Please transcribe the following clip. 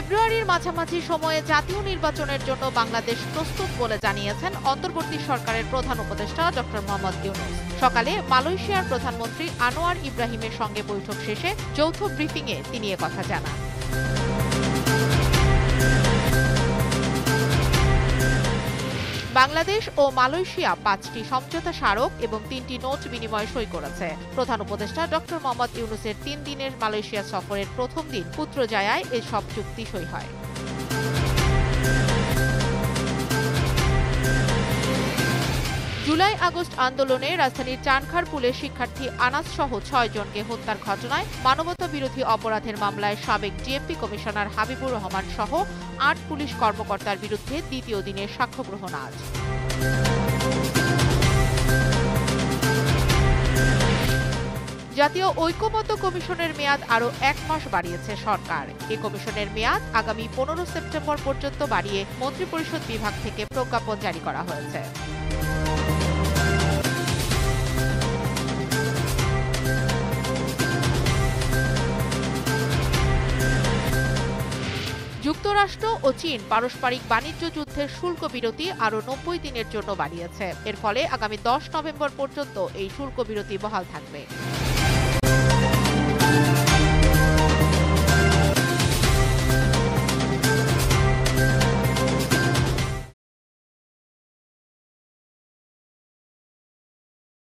ফেব্রুয়ারির মাঝামাঝি সময়ে জাতীয় নির্বাচনের জন্য বাংলাদেশ প্রস্তুত বলে জানিয়েছেন অন্তর্বর্তী সরকারের প্রধান উপদেষ্টা ডক্টর মোহাম্মদ ইউনূস। সকালে মালয়েশিয়ার প্রধানমন্ত্রী আনোয়ার ইব্রাহিমের সঙ্গে বৈঠক শেষে যৌথ ব্রিফিংয়ে তিনি একথা জানান। বাংলাদেশ ও মালয়েশিয়া ৫টি সমঝোতা স্মারক এবং ৩টি নোট বিনিময়ে সই করেছে। প্রধান উপদেষ্টা ডক্টর মোহাম্মদ ইউনূসের ৩ দিনের মালয়েশিয়া সফরের প্রথম দিন পুত্রজায়ায় এসব চুক্তি সই হয়। জুলাই আগস্ট আন্দোলনে রাজধানীর চানখারপুলের শিক্ষার্থী আনাস সহ ৬ জনকে হত্যার ঘটনায় মানবতা বিরোধী অপরাধের মামলায় সাবেক ডিএমপি কমিশনার হাবিবুর রহমান সহ ৮ পুলিশ কর্মকর্তার বিরুদ্ধে দ্বিতীয় দিনের সাক্ষ্য গ্রহণ আজ। জাতীয় ঐকমত্য কমিশনের মেয়াদ আরও ১ মাস বাড়িয়েছে সরকার। এ কমিশনের মেয়াদ আগামী ১৫ সেপ্টেম্বর পর্যন্ত বাড়িয়ে মন্ত্রিপরিষদ বিভাগ থেকে প্রজ্ঞাপন জারি করা হয়েছে। যুক্তরাষ্ট্র ও চীন পারস্পরিক বাণিজ্য যুদ্ধের শুল্ক বিরতি আরও ৯০ দিনের জন্য বাড়িয়েছে। এর ফলে আগামী ১০ নভেম্বর পর্যন্ত এই শুল্ক বিরতি বহাল থাকবে।